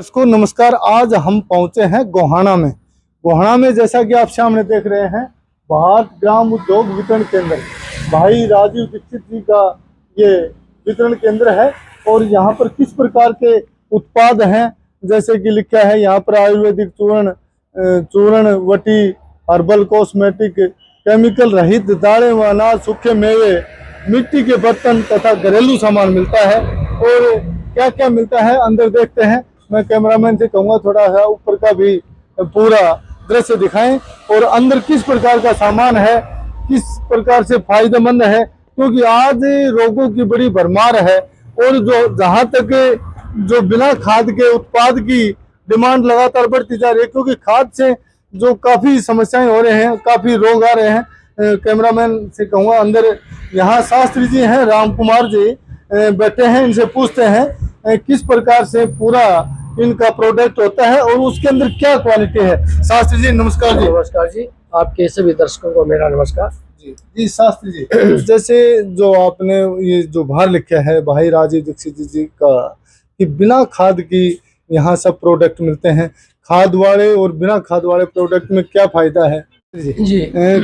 इसको नमस्कार। आज हम पहुंचे हैं गोहाना में। गोहाना में जैसा कि आप सामने देख रहे हैं, भारत ग्राम उद्योग वितरण केंद्र भाई राजीव दीक्षित जी का ये वितरण केंद्र है। और यहाँ पर किस प्रकार के उत्पाद हैं, जैसे कि लिखा है यहाँ पर आयुर्वेदिक चूर्ण वटी, हर्बल कॉस्मेटिक, केमिकल रहित दालें व अनाज, सूखे मेवे, मिट्टी के बर्तन तथा घरेलू सामान मिलता है। और क्या क्या मिलता है अंदर देखते हैं। मैं कैमरामैन से कहूँगा थोड़ा सा ऊपर का भी पूरा दृश्य दिखाएं और अंदर किस प्रकार का सामान है, किस प्रकार से फायदेमंद है, क्योंकि आज रोगों की बड़ी भरमार है। और जो जहाँ तक जो बिना खाद के उत्पाद की डिमांड लगातार बढ़ती जा रही है, क्योंकि खाद से जो काफ़ी समस्याएं हो रहे हैं, काफ़ी रोग आ रहे हैं। कैमरामैन से कहूँगा अंदर यहाँ शास्त्री जी हैं, राम कुमार जी बैठे हैं, इनसे पूछते हैं किस प्रकार से पूरा इनका प्रोडक्ट होता है और उसके अंदर क्या क्वालिटी है। शास्त्री जी नमस्कार जी। नमस्कार जी, आपके सभी दर्शकों को मेरा नमस्कार जी शास्त्री जी, जैसे जो आपने ये जो बाहर लिखा है भाई राजीव दीक्षित जी का कि बिना खाद की यहाँ सब प्रोडक्ट मिलते हैं, खाद वाले और बिना खाद वाले प्रोडक्ट में क्या फायदा है जी।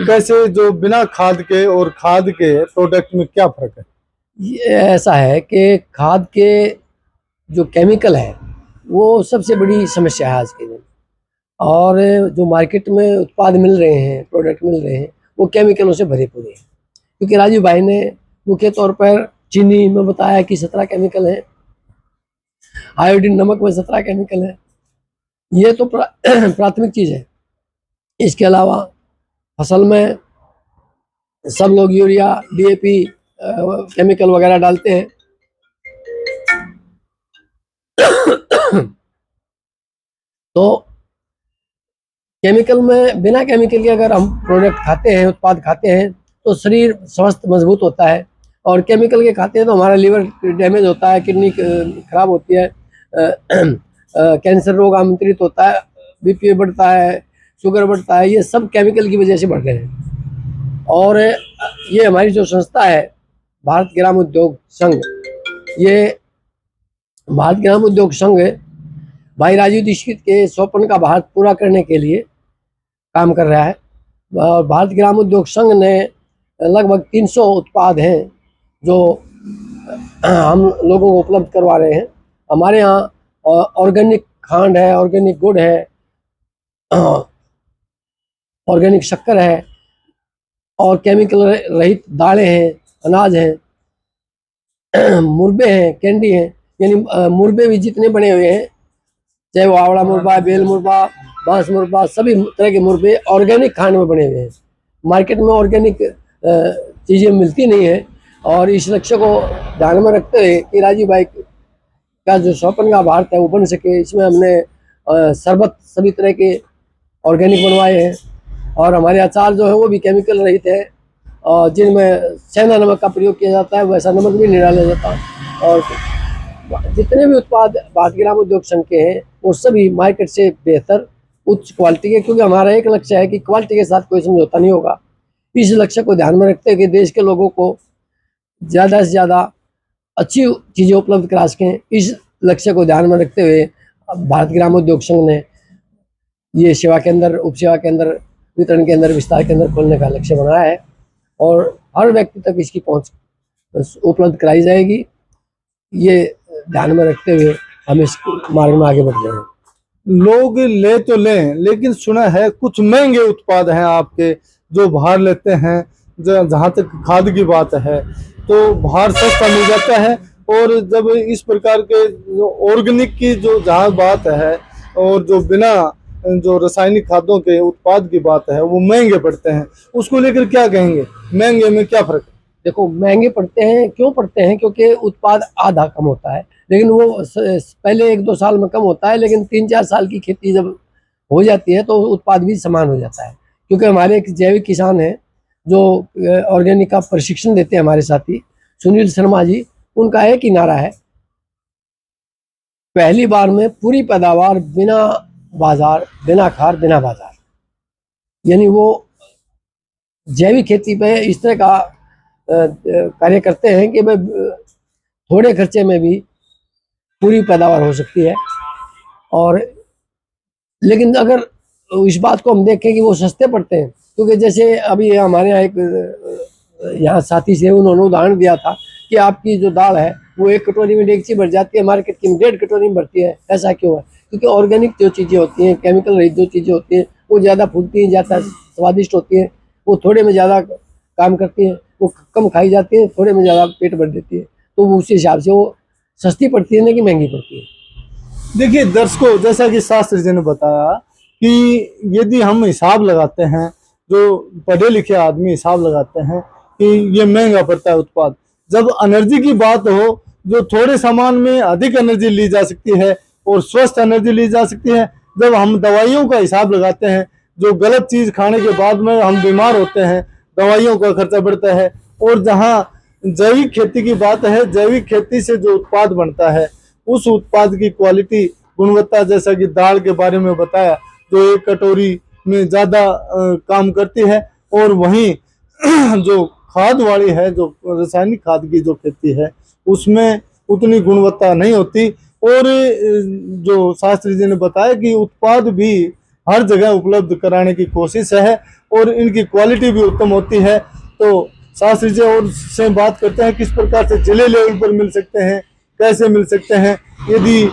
कैसे जो बिना खाद के और खाद के प्रोडक्ट में क्या फर्क है? ये ऐसा है कि खाद के जो केमिकल है वो सबसे बड़ी समस्या है आज के दिन। और जो मार्केट में उत्पाद मिल रहे हैं, प्रोडक्ट मिल रहे हैं, वो केमिकलों से भरे पूरे हैं। क्योंकि राजीव भाई ने मुख्य तौर पर चीनी में बताया कि 17 केमिकल हैं, आयोडीन नमक में 17 केमिकल है। ये तो प्राथमिक चीज़ है। इसके अलावा फसल में सब लोग यूरिया, डीएपी केमिकल वगैरह डालते हैं। तो केमिकल में, बिना केमिकल के अगर हम प्रोडक्ट खाते हैं, उत्पाद खाते हैं, तो शरीर स्वस्थ मजबूत होता है। और केमिकल के खाते हैं तो हमारा लीवर डैमेज होता है, किडनी खराब होती है, कैंसर रोग आमंत्रित होता है, बीपी बढ़ता है, शुगर बढ़ता है। ये सब केमिकल की वजह से बढ़ रहे हैं। और ये हमारी जो संस्था है भारत ग्राम उद्योग संघ, ये भारत ग्राम उद्योग संघ भाई राजीव दीक्षित के स्वप्न का भारत पूरा करने के लिए काम कर रहा है। और भारत ग्राम उद्योग संघ ने लगभग 300 उत्पाद हैं जो हम लोगों को उपलब्ध करवा रहे हैं। हमारे यहाँ ऑर्गेनिक खांड है, ऑर्गेनिक गुड़ है, ऑर्गेनिक शक्कर है, और केमिकल रहित दालें हैं, अनाज हैं, मुरबे हैं, कैंडी हैं। यानी मुरबे भी जितने बने हुए हैं, चाहे वो आवड़ा मुरबा, बेल मुरबा, बांस मुरबा, सभी तरह के मुरबे ऑर्गेनिक खाने में बने हुए हैं। मार्केट में ऑर्गेनिक चीज़ें मिलती नहीं है। और इस लक्ष्य को ध्यान में रखते हुए कि राजीव भाई का जो स्वप्न का भारत है वो बन सके, इसमें हमने शरबत सभी तरह के ऑर्गेनिक बनवाए हैं। और हमारे अचार जो है वो भी केमिकल रहित है, और जिनमें सेंधा नमक का प्रयोग किया जाता है, वैसा नमक भी नहीं डाला जाता। और जितने भी उत्पाद भारत ग्राम उद्योग संघ के हैं वो सभी मार्केट से बेहतर उच्च क्वालिटी के, क्योंकि हमारा एक लक्ष्य है कि क्वालिटी के साथ कोई समझौता नहीं होगा। इस लक्ष्य को ध्यान में रखते हुए देश के लोगों को ज़्यादा से ज़्यादा अच्छी चीज़ें उपलब्ध करा सकें, इस लक्ष्य को ध्यान में रखते हुए भारत ग्राम उद्योग संघ ने ये सेवा केंद्र, उप सेवा केंद्र, वितरण केंद्र, विस्तार केंद्र खोलने का लक्ष्य बनाया है। और हर व्यक्ति तक इसकी पहुँच उपलब्ध कराई जाएगी। ये ध्यान में रखते हुए हम इस मार्ग में आगे बढ़ रहे हैं। लोग ले तो लें, लेकिन सुना है कुछ महंगे उत्पाद हैं आपके जो बाहर लेते हैं। जहाँ तक खाद की बात है तो बाहर सस्ता मिल जाता है, और जब इस प्रकार के जो ऑर्गेनिक की जो जहाँ बात है और जो बिना जो रासायनिक खादों के उत्पाद की बात है वो महंगे पड़ते हैं। उसको लेकर क्या कहेंगे, महंगे में क्या फर्क है? देखो, महंगे पड़ते हैं, क्यों पड़ते हैं? क्योंकि उत्पाद आधा कम होता है, लेकिन वो पहले 1-2 साल में कम होता है, लेकिन 3-4 साल की खेती जब हो जाती है तो उत्पाद भी समान हो जाता है। क्योंकि हमारे एक जैविक किसान हैं जो ऑर्गेनिक का प्रशिक्षण देते हैं, हमारे साथी सुनील शर्मा जी। उनका एक ही नारा है, पहली बार में पूरी पैदावार, बिना बाजार, बिना खाद, बिना बाजार। यानी वो जैविक खेती पे इस तरह का कार्य करते हैं कि भाई थोड़े खर्चे में भी पूरी पैदावार हो सकती है। और लेकिन अगर इस बात को हम देखें कि वो सस्ते पड़ते हैं, क्योंकि जैसे अभी हमारे यहाँ एक यहाँ साथी से उन्होंने उदाहरण दिया था कि आपकी जो दाल है वो 1 कटोरी में डेगची भर जाती है, मार्केट की 1.5 कटोरी में भरती है। ऐसा क्यों है? क्योंकि ऑर्गेनिक जो चीज़ें होती हैं, केमिकल रहित जो चीज़ें होती हैं, वो ज़्यादा फूलती हैं, ज़्यादा स्वादिष्ट होती हैं, वो थोड़े में ज़्यादा काम करती हैं, वो कम खाई जाती हैं, थोड़े में ज़्यादा पेट भर देती है। तो वो उसी हिसाब से वो सस्ती पड़ती है ना कि महंगी पड़ती है। देखिए दर्शकों, जैसा कि शास्त्री जी ने बताया कि यदि हम हिसाब लगाते हैं, जो पढ़े लिखे आदमी हिसाब लगाते हैं कि ये महंगा पड़ता है उत्पाद, जब एनर्जी की बात हो, जो थोड़े सामान में अधिक एनर्जी ली जा सकती है और स्वस्थ एनर्जी ली जा सकती है, जब हम दवाइयों का हिसाब लगाते हैं, जो गलत चीज खाने के बाद में हम बीमार होते हैं, दवाइयों का खर्चा बढ़ता है, और जहाँ जैविक खेती की बात है, जैविक खेती से जो उत्पाद बनता है उस उत्पाद की क्वालिटी, गुणवत्ता, जैसा कि दाल के बारे में बताया, जो 1 कटोरी में ज़्यादा काम करती है, और वहीं जो खाद वाली है, जो रासायनिक खाद की जो खेती है, उसमें उतनी गुणवत्ता नहीं होती। और जो शास्त्री जी ने बताया कि उत्पाद भी हर जगह उपलब्ध कराने की कोशिश है और इनकी क्वालिटी भी उत्तम होती है। तो शास्त्री जी और से बात करते हैं किस प्रकार से जिले लेवल पर मिल सकते हैं, कैसे मिल सकते हैं। यदि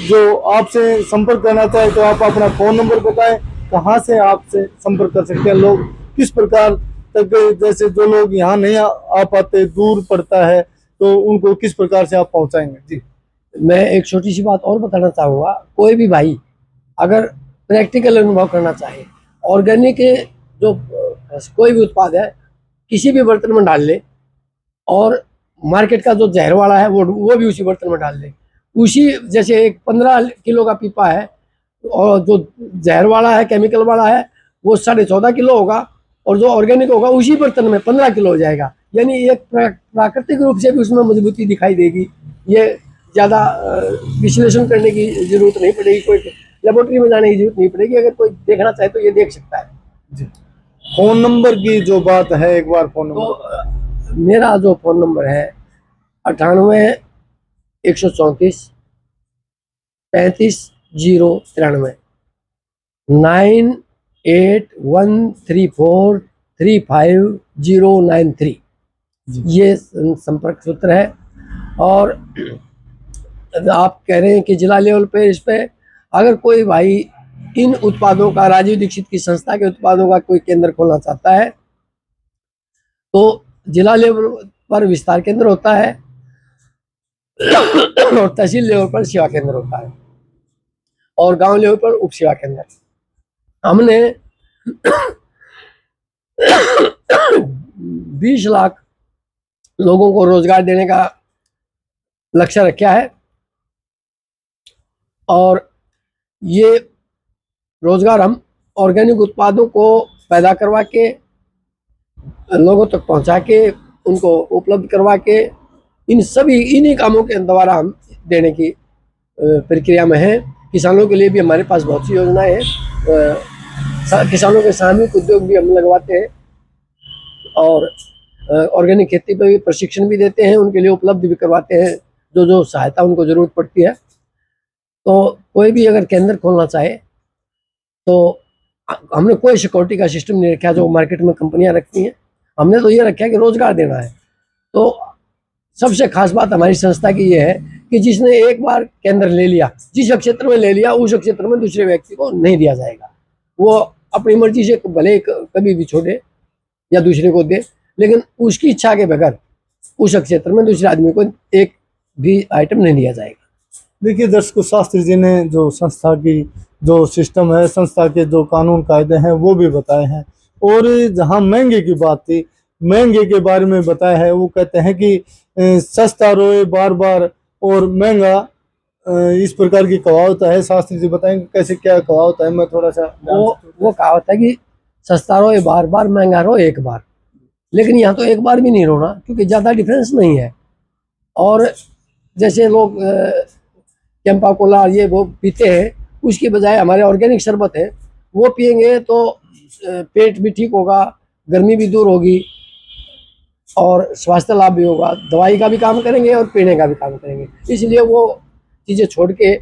जो आपसे संपर्क करना चाहे तो आप अपना फ़ोन नंबर बताएं, कहाँ से आपसे संपर्क कर सकते हैं लोग, किस प्रकार तक, जैसे जो लोग यहाँ नहीं आ पाते, दूर पड़ता है, तो उनको किस प्रकार से आप पहुँचाएंगे। जी, मैं एक छोटी सी बात और बताना चाहूँगा। कोई भी भाई अगर प्रैक्टिकल अनुभव करना चाहे, ऑर्गेनिक जो कोई भी उत्पाद है किसी भी बर्तन में डाल ले, और मार्केट का जो जहर वाला है वो भी उसी बर्तन में डाल ले। उसी जैसे एक 15 किलो का पीपा है और जो जहर वाला है, केमिकल वाला है, वो 14.5 किलो होगा, और जो ऑर्गेनिक होगा उसी बर्तन में 15 किलो हो जाएगा। यानी एक प्राकृतिक रूप से भी उसमें मजबूती दिखाई देगी। ये ज़्यादा विश्लेषण करने की जरूरत नहीं पड़ेगी, कोई लेबोरेटरी में जाने की जरूरत नहीं पड़ेगी। अगर कोई देखना चाहे तो ये देख सकता है। जी। फ़ोन नंबर की जो बात है, एक बार फ़ोन नंबर। तो मेरा जो फ़ोन नंबर है 98 134 35 093, 9813435093, ये संपर्क सूत्र है। और आप कह रहे हैं कि जिला लेवल पे इस पे अगर कोई भाई इन उत्पादों का, राजीव दीक्षित की संस्था के उत्पादों का कोई केंद्र खोलना चाहता है तो जिला लेवल पर विस्तार केंद्र होता है और तहसील लेवल पर सेवा केंद्र होता है, और गांव लेवल पर उप सेवा केंद्र। हमने 20 लाख लोगों को रोजगार देने का लक्ष्य रखा है, और ये रोजगार हम ऑर्गेनिक उत्पादों को पैदा करवा के, लोगों तक पहुंचा के, उनको उपलब्ध करवा के, इन्हीं कामों के द्वारा हम देने की प्रक्रिया में है। किसानों के लिए भी हमारे पास बहुत सी योजनाएं हैं। किसानों के सामूहिक उद्योग भी हम लगवाते हैं, और ऑर्गेनिक खेती पर भी प्रशिक्षण भी देते हैं, उनके लिए उपलब्ध भी करवाते हैं जो जो सहायता उनको ज़रूरत पड़ती है। तो कोई भी अगर केंद्र खोलना चाहे तो हमने कोई सिक्योरिटी का सिस्टम नहीं रखा जो मार्केट में कंपनियां रखती हैं। हमने तो ये रखा है कि रोजगार देना है। तो सबसे खास बात हमारी संस्था की ये है कि जिसने एक बार केंद्र ले लिया, जिस क्षेत्र में ले लिया, उस क्षेत्र में दूसरे व्यक्ति को नहीं दिया जाएगा। वो अपनी मर्जी से भले कभी भी छोड़े या दूसरे को दे, लेकिन उसकी इच्छा के बगैर उस क्षेत्र में दूसरे आदमी को एक भी आइटम नहीं दिया जाएगा। देखिए दर्शकों, शास्त्री जी ने जो संस्था की जो सिस्टम है, संस्था के जो कानून कायदे हैं वो भी बताए हैं। और जहाँ महंगे की बात थी, महंगे के बारे में बताया है। वो कहते हैं कि सस्ता रोए बार बार और महंगा, इस प्रकार की कहावत है। शास्त्री जी बताएंगे कैसे क्या कहावत है। मैं थोड़ा सा वो कहावत है कि सस्ता रोए बार बार, महंगा रोए एक बार। लेकिन यहाँ तो एक बार भी नहीं रोना, क्योंकि ज़्यादा डिफरेंस नहीं है। और जैसे लोग कैंपा कोला ये वो पीते हैं, उसकी बजाय हमारे ऑर्गेनिक शरबत है वो पियेंगे तो पेट भी ठीक होगा, गर्मी भी दूर होगी, और स्वास्थ्य लाभ भी होगा। दवाई का भी काम करेंगे और पीने का भी काम करेंगे। इसलिए वो चीज़ें छोड़ के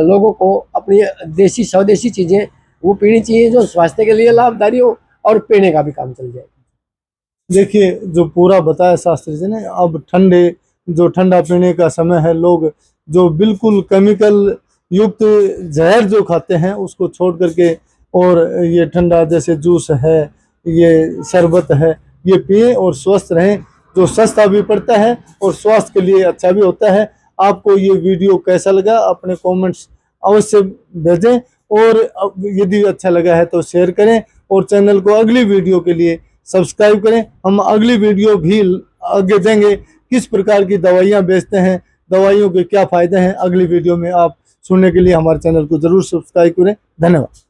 लोगों को अपनी देसी स्वदेशी चीजें वो पीनी चाहिए जो स्वास्थ्य के लिए लाभकारी हो और पीने का भी काम चल जाए। देखिए जो पूरा बताया शास्त्री जी ने, अब जो ठंडा पीने का समय है, लोग जो बिल्कुल केमिकल युक्त जहर जो खाते हैं उसको छोड़ करके और ये ठंडा जैसे जूस है, ये शरबत है, ये पिए और स्वस्थ रहें, जो सस्ता भी पड़ता है और स्वास्थ्य के लिए अच्छा भी होता है। आपको ये वीडियो कैसा लगा अपने कमेंट्स अवश्य भेजें, और यदि अच्छा लगा है तो शेयर करें और चैनल को अगली वीडियो के लिए सब्सक्राइब करें। हम अगली वीडियो भी आगे देंगे, किस प्रकार की दवाइयाँ बेचते हैं, दवाइयों के क्या फ़ायदे हैं, अगली वीडियो में आप सुनने के लिए हमारे चैनल को ज़रूर सब्सक्राइब करें। धन्यवाद।